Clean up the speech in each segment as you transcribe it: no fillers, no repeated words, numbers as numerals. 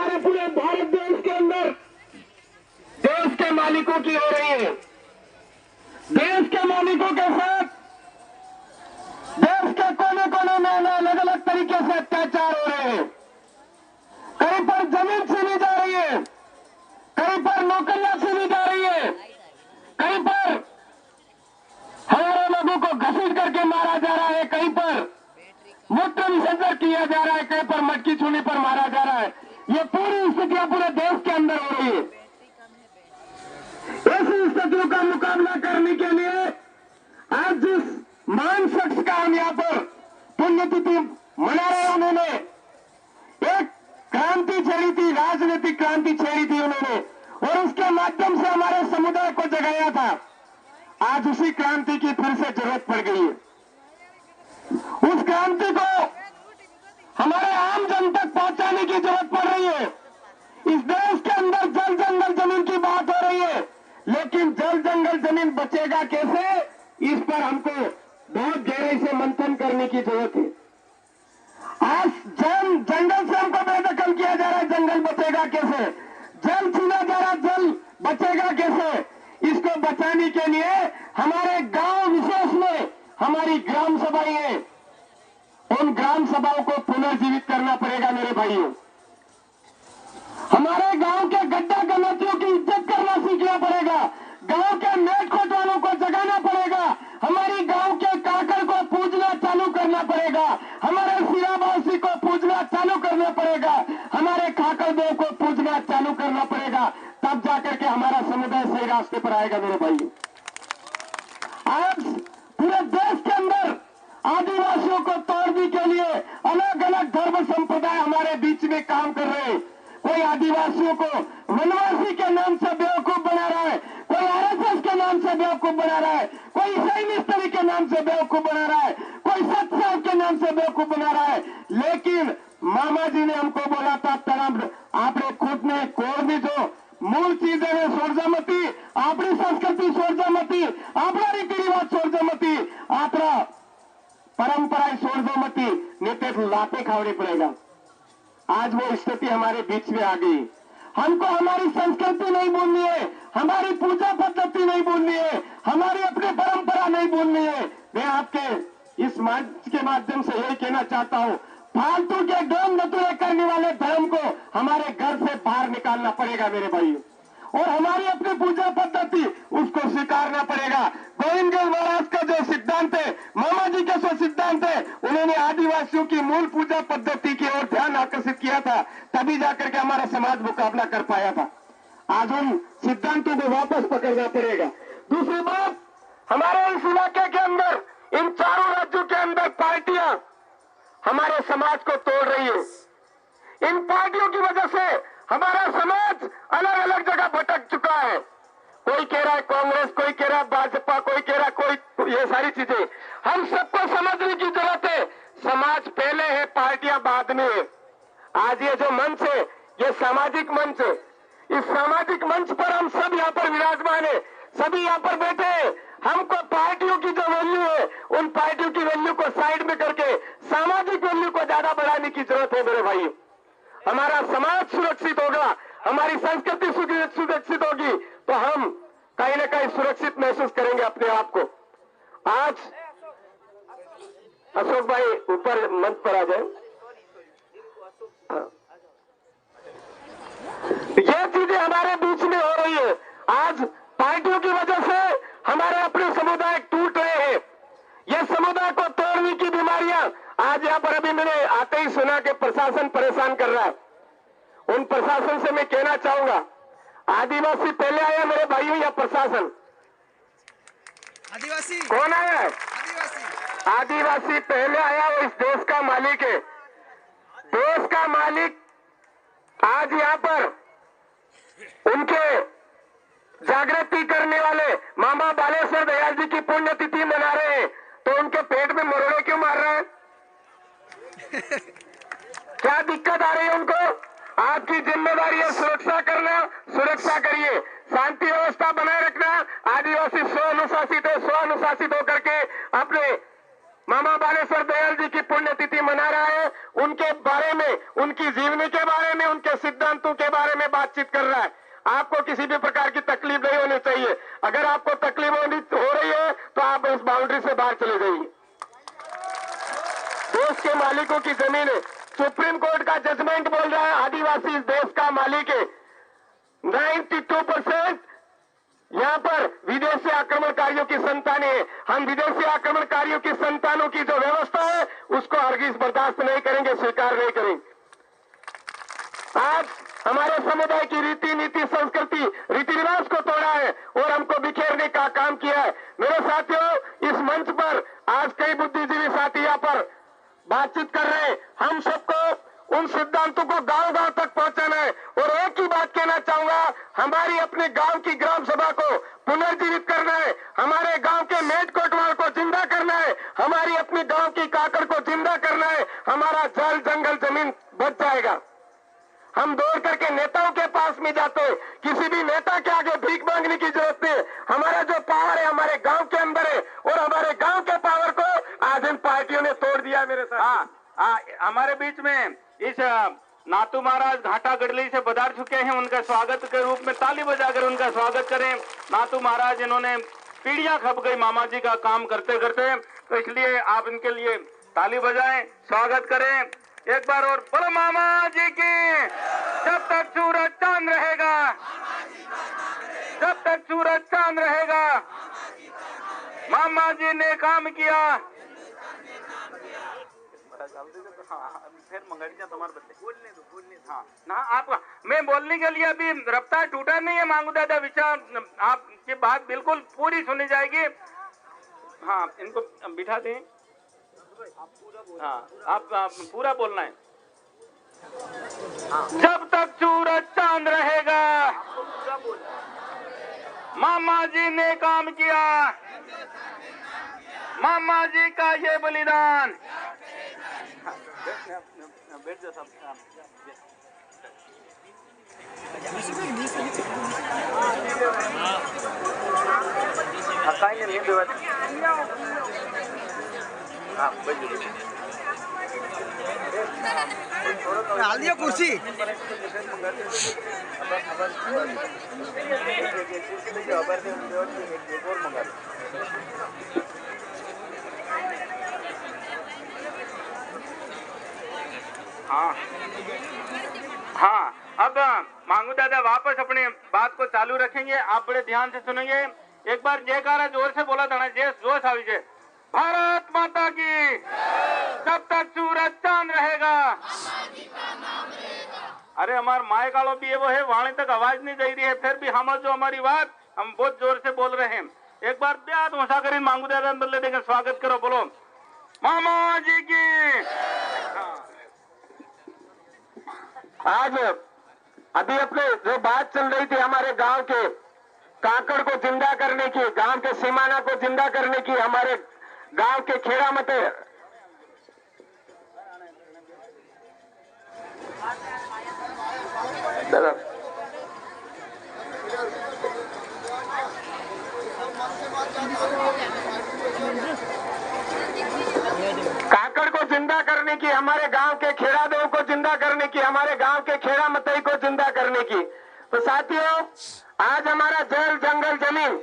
हमारे पूरे भारत देश के अंदर देश के मालिकों की हो रही है। देश के मालिकों के साथ देश के कोने कोने में अलग अलग तरीके से अत्याचार हो रहे हैं। कहीं पर जमीन छीनी जा रही है, कहीं पर नौकरियां छीनी जा रही है, कहीं पर हजारों लोगों को घसीट करके मारा जा रहा है, कहीं पर मूत्र विसर्जन किया जा रहा है, कहीं पर मटकी छूने पर मारा जा रहा है। ये पूरी स्थितियां पूरे देश के अंदर हो रही है। ऐसी स्थितियों का मुकाबला करने के लिए आज जिस महान शख्स का हम यहाँ पर पुण्यतिथि मना रहे हैं, उन्होंने एक क्रांति छेड़ी थी, राजनीतिक क्रांति छेड़ी थी उन्होंने, और उसके माध्यम से हमारे समुदाय को जगाया था। आज उसी क्रांति की फिर से जरूरत पड़ गई है। उस क्रांति को हमारे आम जन तक पहुंचाने की जरूरत पड़ रही है। इस देश के अंदर जल जंगल जमीन की बात हो रही है, लेकिन जल जंगल जमीन बचेगा कैसे, इस पर हमको बहुत गहराई से मंथन करने की जरूरत है। आज जंगल से हमको बेदखल किया जा रहा है, जंगल बचेगा कैसे? जल छीना जा रहा है, जल बचेगा कैसे? इसको बचाने के लिए हमारे गांव विशेष में हमारी ग्राम सभाएं हैं, उन ग्राम सभाओं को पुनर्जीवित करना पड़ेगा मेरे भाइयों। हमारे गांव के गड्ढा गलतियों की इज्जत करना सीखना पड़ेगा। गांव के मेट खोट वालों को जगाना पड़ेगा। हमारी गांव के काकड़ को पूजना चालू करना पड़ेगा। हमारे सिराबासी को पूजना चालू करना पड़ेगा। हमारे खाकर देव को पूजना चालू करना पड़ेगा। तब जाकर के हमारा समुदाय सही रास्ते पर आएगा मेरे भाइयों। आज पूरे देश के अंदर आदिवासियों को तोड़ने के लिए अलग अलग धर्म संप्रदाय हमारे बीच में काम कर रहे हैं। कोई आदिवासियों को वनवासी के नाम से बेवकूफ बना रहा है, कोई आरएसएस के नाम से बेवकूफ बना रहा है, कोई ईसाई मिस्त्री के नाम से बेवकूफ बना रहा है, कोई सत साहब के नाम से बेवकूफ बना रहा है। लेकिन मामा जी ने हमको बोला था, तरम आपने खुद ने कोई जो मूल चीजें हैं सोडजा मती, अपनी संस्कृति सोडजा मती, अपना रीति रिवाज सोडजा मती, अपना परंपरा सोडजा मती, नहीं तो लाते खावड़े पड़ेगा। आज वो स्थिति हमारे बीच में आ गई। हमको हमारी संस्कृति नहीं भूलनी है, हमारी पूजा पद्धति नहीं भूलनी है, हमारी अपनी परंपरा नहीं भूलनी है। मैं आपके इस मंच के माध्यम से यही कहना चाहता हूं, फालतू के ढोंग नतुरे करने वाले धर्म को हमारे घर से बाहर निकालना पड़ेगा मेरे भाइयों, और हमारी अपनी पूजा पद्धति उसको स्वीकारना पड़ेगा। गोविंद महाराज का जो सिद्धांत है, मामा जी का जो सिद्धांत है, उन्होंने आदिवासियों की मूल पूजा पद्धति की ओर ध्यान आकर्षित किया था, तभी जाकर के हमारा समाज मुकाबला कर पाया था। आज उन सिद्धांतों को वापस पकड़ना पड़ेगा। दूसरी बात, हमारे इस इलाके के अंदर, इन चारों राज्यों के अंदर पार्टियां हमारे समाज को तोड़ रही है। इन पार्टियों की वजह से हमारा समाज अलग अलग जगह भटक चुका है। कोई कह रहा है कांग्रेस, कोई कह रहा है भाजपा, कोई कह रहा है कोई, ये सारी चीजें हम सबको समझने की जरूरत है। समाज पहले है, पार्टियां बाद में है। आज ये जो मंच है, ये सामाजिक मंच है। इस सामाजिक मंच पर हम सब यहाँ पर विराजमान है, सभी यहाँ पर बैठे हैं। हमको पार्टियों की जो वैल्यू है, उन पार्टियों की वैल्यू को साइड में करके सामाजिक वैल्यू को ज्यादा बढ़ाने की जरूरत है मेरे भाई। हमारा समाज सुरक्षित होगा, हमारी संस्कृति सुरक्षित होगी, तो हम कहीं ना कहीं सुरक्षित महसूस करेंगे अपने आप को। आज अशोक भाई ऊपर मंच पर आ जाए। ये चीजें हमारे बीच में हो रही है। आज पार्टियों की वजह से हमारे अपने समुदाय टूट रहे हैं। ये समुदाय को तोड़ने की बीमारियां आज यहाँ पर अभी मैंने आते ही सुना कि प्रशासन परेशान कर रहा है। उन प्रशासन से मैं कहना चाहूंगा, आदिवासी पहले आया मेरे भाइयों या प्रशासन? आदिवासी कौन आया है? आदिवासी पहले आया, वो इस देश का मालिक है। देश का मालिक आज यहाँ पर उनके जागृति करने वाले मामा बालेश्वर दयाल जी की पुण्यतिथि मना रहे हैं, तो उनके पेट में मरोड़े क्यों मार रहे हैं? क्या दिक्कत आ रही है उनको? आपकी जिम्मेदारी है सुरक्षा करना, सुरक्षा करिए। शांति व्यवस्था बनाए रखना। आदिवासी स्व अनुशासित है, स्व अनुशासित होकर के अपने मामा बालेश्वर दयाल जी की पुण्यतिथि मना रहा है, उनके बारे में, उनकी जीवनी के बारे में, उनके सिद्धांतों के बारे में बातचीत कर रहा है। आपको किसी भी प्रकार की तकलीफ नहीं होनी चाहिए। अगर आपको तकलीफ हो रही है तो आप इस बाउंड्री से बाहर चले जाइए। देश के मालिकों की जमीन है। सुप्रीम कोर्ट का जजमेंट बोल रहा है आदिवासी इस देश का मालिक है। 92% यहाँ पर विदेशी आक्रमणकारियों की संतानें हैं। हम विदेशी आक्रमणकारियों की संतानों की जो व्यवस्था है उसको हरगिज बर्दाश्त नहीं करेंगे, स्वीकार नहीं करेंगे। आज हमारे समुदाय की रीति नीति संस्कृति रीति रिवाज को तोड़ा है और हमको बिखेरने का काम किया है। मेरे साथियों, इस मंच पर आज कई बुद्धिजीवी साथी यहाँ पर बातचीत कर रहे हैं। हम सबको उन सिद्धांतों को गांव-गांव तक पहुंचाना है। और एक ही बात कहना चाहूंगा, हमारी अपने गांव की ग्राम सभा को पुनर्जीवित करना है, हमारे गांव के मेट कोटवाल को जिंदा करना है, हमारी अपनी गांव की काकड़ को जिंदा करना है। हमारा जल जंगल जमीन बच जाएगा। हम दौड़ करके नेताओं के पास में जाते हैं, किसी भी नेता के आगे भीख मांगने की जरूरत नहीं है। हमारा जो पावर है हमारे गांव के अंदर है और हमारे गांव के पावर को आज इन पार्टियों ने तोड़ दिया। मेरे साथ हमारे बीच में इस नातू महाराज घाटा गडली से पधार चुके हैं। उनका स्वागत के रूप में ताली बजाकर उनका स्वागत करें। नातू महाराज इन्होंने पीढ़ियां खप गई मामा जी का काम करते करते, तो इसलिए आप इनके लिए ताली बजाएं, स्वागत करें एक बार और। बोलो मामा जी की। जब तक सूरज चांद रहेगा, जब तक सूरज चांद रहेगा, मामा जी ने काम किया। फिर मंगड़िया तुम्हारे बच्चे बोलने हाँ ना आप। मैं बोलने के लिए अभी रफ्तार टूटा नहीं है मांगू दादा, विचार आपकी बात बिल्कुल पूरी सुनी जाएगी। हाँ, इनको बिठा दें। हाँ, आप पूरा बोलना है। जब तक सूरज चांद रहेगा, मामा जी ने काम किया, मामा जी का ये बलिदान। बैठ जाओ सब। डाल दिया कुर्सी। हाँ हाँ, अब मांगू दादा वापस अपने बात को चालू रखेंगे। आप बड़े ध्यान से सुनेंगे। एक बार जयकारा जोर से बोला था ना, जोश आ विजय। भारत माता की। जब तक सूरज चांद रहेगा। अरे हमारे माए कालो भी वो है, वहां तक आवाज नहीं दे रही है, फिर भी हम जो हमारी बात हम बहुत जोर से बोल रहे हैं। एक बार ब्याद मसा करें, मांगू दादा बदले देंगे, स्वागत करो, बोलो मामा जी की। आज अभी अपने जो बात चल रही थी हमारे गांव के काकड़ को जिंदा करने की, गांव के सीमाना को जिंदा करने की, हमारे गांव के खेड़ा मते काकड़ को जिंदा करने की, हमारे गांव के खेड़ा देव को जिंदा करने की, हमारे गांव के खेड़ा मतई को जिंदा करने की। तो साथियों, आज हमारा जल जंगल जमीन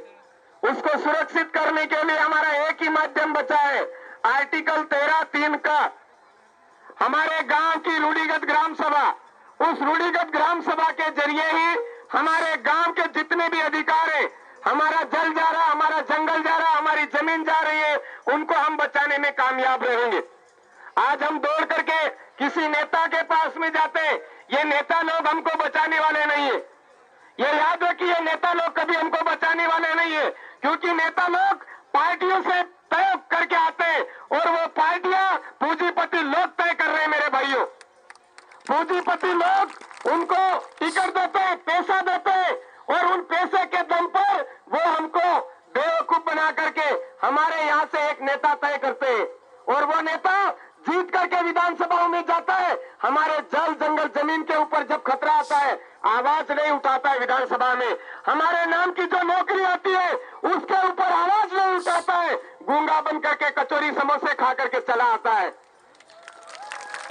उसको सुरक्षित करने के लिए हमारा एक ही माध्यम बचा है, आर्टिकल 13(3) का। हमारे गांव की रूढ़िगत ग्राम सभा, उस रूढ़िगत ग्राम सभा के जरिए ही हमारे गांव के जितने भी अधिकार है, हमारा जल जा रहा, हमारा जंगल जा रहा, हमारी जमीन जा रही है, उनको हम बचाने में कामयाब रहेंगे। आज हम दौड़ करके किसी नेता के पास में जाते हैं, ये नेता लोग हमको बचाने वाले नहीं है। ये याद रखिए, नेता लोग कभी हमको बचाने वाले नहीं है, क्योंकि नेता लोग पार्टियों से तय करके आते हैं और वो पार्टियां पूंजीपति लोग तय कर रहे हैं। मेरे भाइयों, पूंजीपति लोग उनको टिकट देते हैं, पैसा देते हैं और उन पैसे के दम पर वो हमको बेवकूफ बना करके हमारे यहाँ से एक नेता तय करते हैं और वो नेता जीत करके विधानसभाओं में जाता है, हमारे जल जंगल जमीन के ऊपर जब खतरा आता है आवाज नहीं उठाता है विधानसभा में। हमारे नाम की जो नौकरी आती है उसके ऊपर आवाज नहीं उठाता है, गूंगा बन करके कचौरी समोसे खा करके चला आता है।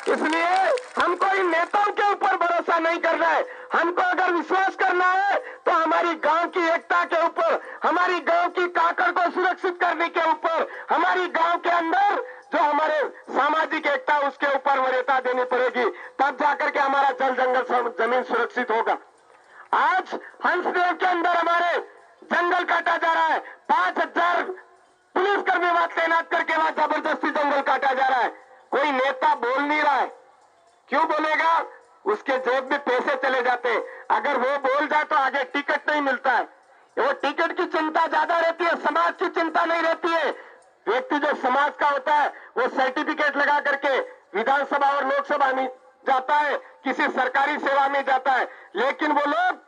इसलिए हमको इन नेताओं के ऊपर भरोसा नहीं करना है। हमको अगर विश्वास करना है तो हमारी गांव की एकता के ऊपर, हमारी गांव की काकड़ को सुरक्षित करने के ऊपर, हमारी गांव के अंदर जो हमारे सामाजिक एकता उसके ऊपर वरीयता देनी पड़ेगी, तब जाकर के हमारा जल जंगल जमीन सुरक्षित होगा। आज हंसदेव के अंदर हमारे जंगल काटा जा रहा है। 5000 पुलिसकर्मी वहां तैनात करके वहां जबरदस्ती जंगल काटा जा रहा है। कोई नेता बोल नहीं रहा है। क्यों बोलेगा? उसके जेब में पैसे चले जाते हैं। अगर वो बोल जाए तो आगे टिकट नहीं मिलता है। वो टिकट की चिंता ज्यादा रहती है, समाज की चिंता नहीं रहती है। व्यक्ति जो समाज का होता है वो सर्टिफिकेट लगा करके विधानसभा और लोकसभा में जाता है, किसी सरकारी सेवा में जाता है, लेकिन वो लोग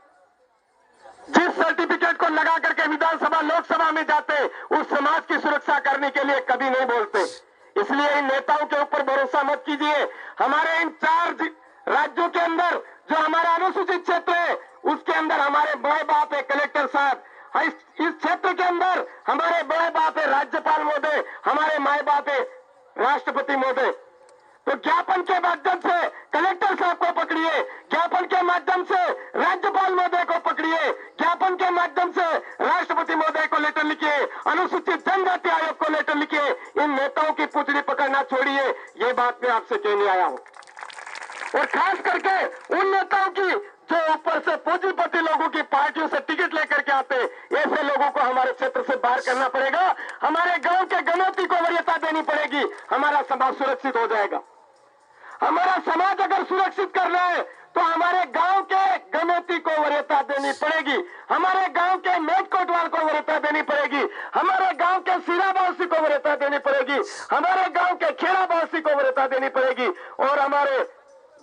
जिस सर्टिफिकेट को लगा करके विधानसभा लोकसभा में जाते हैं उस समाज की सुरक्षा करने के लिए कभी नहीं बोलते। इसलिए इन नेताओं के ऊपर भरोसा मत कीजिए। हमारे इन 4 राज्यों के अंदर जो हमारा अनुसूचित क्षेत्र है उसके अंदर हमारे बड़े बाप है कलेक्टर साहब, इस क्षेत्र के अंदर हमारे बड़े बाप है राज्यपाल महोदय, हमारे माए बाप है राष्ट्रपति महोदय। तो ज्ञापन के माध्यम से कलेक्टर साहब को पकड़िए, ज्ञापन के माध्यम से राज्यपाल महोदय को पकड़िए, ज्ञापन के माध्यम से राष्ट्रपति महोदय को लेटर लिखिए, अनुसूचित जनजाति आयोग को लेटर लिखिए। इन नेताओं की पुतली पकड़ना छोड़िए। ये बात मैं आपसे कहने आया हूं। और खास करके उन नेताओं की जो ऊपर से पूंजीपति लोगों की पार्टियों से टिकट लेकर के आते, ऐसे लोगों को हमारे क्षेत्र से बाहर करना पड़ेगा। हमारे गांव के गणोती को वरीयता देनी पड़ेगी। हमारा समाज सुरक्षित हो जाएगा। हमारा समाज अगर सुरक्षित करना है तो हमारे गांव के गणोती को वरीयता देनी पड़ेगी, हमारे गांव के मेट कोटवाल को वरीयता देनी पड़ेगी, हमारे गांव के सिरा बावसी को वरीयता देनी पड़ेगी, हमारे गांव के खेड़ा बावसी को वरीयता देनी पड़ेगी। और हमारे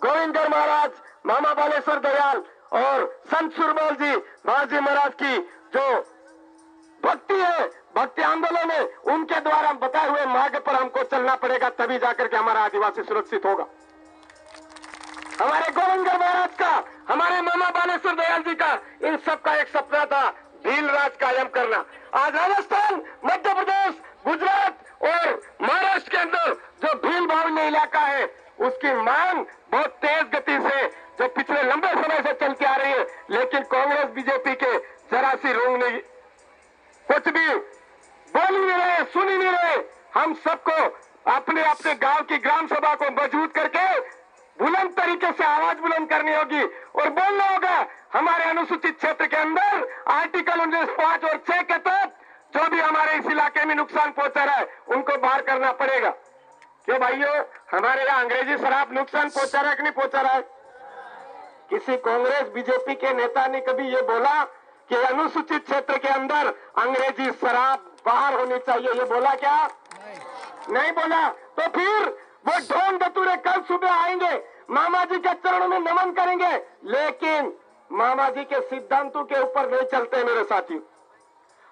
गोविंदगढ़ महाराज, मामा बालेश्वर दयाल और संत सुरबाल जी महाराज जी महाराज की जो भक्ति है, भक्ति आंदोलन है, उनके द्वारा बताए हुए मार्ग पर हमको चलना पड़ेगा, तभी जाकर के हमारा आदिवासी सुरक्षित होगा। हमारे गोविंदगढ़ महाराज का, हमारे मामा बालेश्वर दयाल जी का, इन सब का एक सपना था भील राज कायम करना। आज राजस्थान, मध्य प्रदेश, गुजरात और महाराष्ट्र के अंदर जो भील भावनी इलाका है उसकी मांग बहुत तेज गति से जो पिछले लंबे समय से चलती आ रही है, लेकिन कांग्रेस बीजेपी के जरा सी रोंग नहीं, कुछ भी बोल ही नहीं रहे, सुन ही नहीं रहे। हम सबको अपने अपने गांव की ग्राम सभा को मजबूत करके बुलंद तरीके से आवाज बुलंद करनी होगी और बोलना होगा। हमारे अनुसूचित क्षेत्र के अंदर आर्टिकल 19, 5 और 6 के तहत जो भी हमारे इस इलाके में नुकसान पहुंचा रहा है उनको बाहर करना पड़ेगा। क्यों भाइयों, हमारे यहाँ अंग्रेजी शराब नुकसान पहुंचा रहा है कि नहीं पहुंचा रहा है? किसी कांग्रेस बीजेपी के नेता ने कभी ये बोला कि अनुसूचित क्षेत्र के अंदर अंग्रेजी शराब बाहर होनी चाहिए? ये बोला क्या? नहीं बोला। तो फिर वो ढोंग धतूरे कल सुबह आएंगे, मामा जी के चरणों में नमन करेंगे, लेकिन मामा जी के सिद्धांतों के ऊपर नहीं चलते। मेरे साथियों,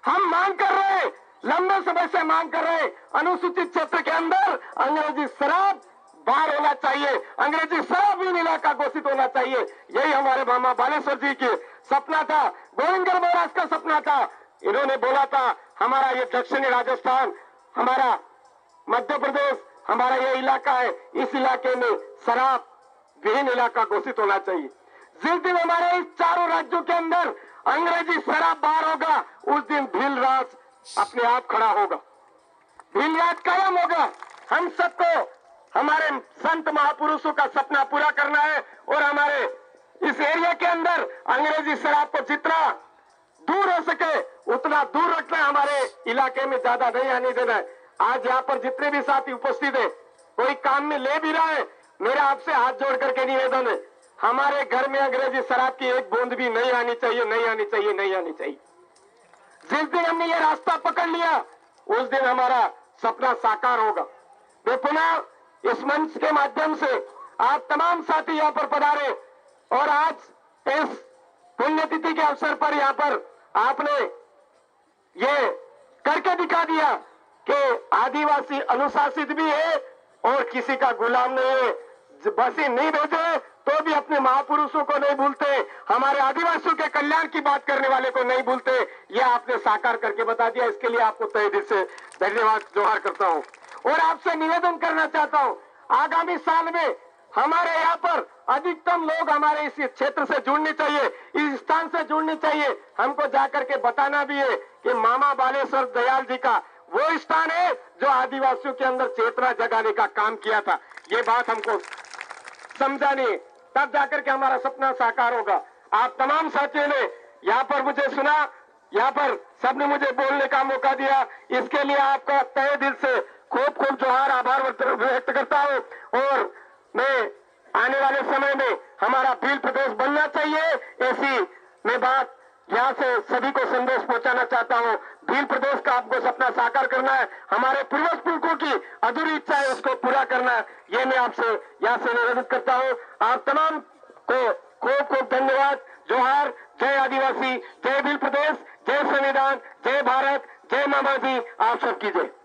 हम मांग कर रहे हैं, लंबे समय से मांग कर रहे हैं, अनुसूचित क्षेत्र के अंदर अंग्रेजी शराब बाहर होना चाहिए, अंग्रेजी शराबहीन इलाका घोषित होना चाहिए। यही हमारे मामा बालेश्वर जी के सपना था, गोविंदगढ़ महाराज का सपना था। इन्होंने बोला था हमारा ये दक्षिणी राजस्थान, हमारा मध्य प्रदेश, हमारा ये इलाका है, इस इलाके में शराब विहीन इलाका घोषित होना चाहिए। जिस दिन हमारे इस चारों राज्यों के अंदर अंग्रेजी शराब बाहर होगा, उस दिन भील राज अपने आप खड़ा होगा, भील राज कायम होगा। हम सबको हमारे संत महापुरुषों का सपना पूरा करना है और हमारे इस एरिया के अंदर अंग्रेजी शराब को जितना दूर हो सके उतना दूर रखना है, हमारे इलाके में ज्यादा नहीं आने देना है। आज यहाँ पर जितने भी साथी उपस्थित है, कोई काम में ले भी रहा है, मेरा आपसे हाथ जोड़ करके निवेदन है, हमारे घर में अंग्रेजी शराब की एक बूंद भी नहीं आनी चाहिए, नहीं आनी चाहिए, नहीं आनी चाहिए। जिस दिन हमने ये रास्ता पकड़ लिया उस दिन हमारा सपना साकार होगा। मैं पुनः इस मंच के माध्यम से आप तमाम साथी यहाँ पर पधारे और आज इस पुण्यतिथि के अवसर पर यहाँ पर आपने ये करके दिखा दिया कि आदिवासी अनुशासित भी है और किसी का गुलाम नहीं है। बसी नहीं भेजे तो भी अपने महापुरुषों को नहीं भूलते, हमारे आदिवासियों के कल्याण की बात करने वाले को नहीं भूलते। ये आपने साकार करके बता दिया, इसके लिए आपको तहे दिल से धन्यवाद जोहार करता हूँ। और आपसे निवेदन करना चाहता हूँ, आगामी साल में हमारे यहाँ पर अधिकतम लोग हमारे इस क्षेत्र से जुड़ने चाहिए, इस स्थान से जुड़ने चाहिए। हमको जाकर के बताना भी है कि मामा बालेश्वर दयाल जी का वो स्थान है जो आदिवासियों के अंदर चेतना जगाने का काम किया था। ये बात हमको समझानी है, तब जाकर के हमारा सपना साकार होगा। आप तमाम साथियों ने यहाँ पर मुझे सुना, यहाँ पर सबने मुझे बोलने का मौका दिया, इसके लिए आपका तहे दिल से खूब खूब जोहार आभार व्यक्त करता हूँ। और मैं आने वाले समय में हमारा भील प्रदेश बनना चाहिए, ऐसी मैं बात यहाँ से सभी को संदेश पहुंचाना चाहता हूँ। भील प्रदेश का आपको सपना साकार करना है, हमारे पूर्वज पुरखों की अधूरी इच्छा है उसको पूरा करना है, ये मैं आपसे यहाँ से निवेदन करता हूँ। आप तमाम को खूब खूब धन्यवाद, जोहार, जय आदिवासी, जय भील प्रदेश, जय संविधान, जय भारत, जय मामा जी, आप सबकी जय।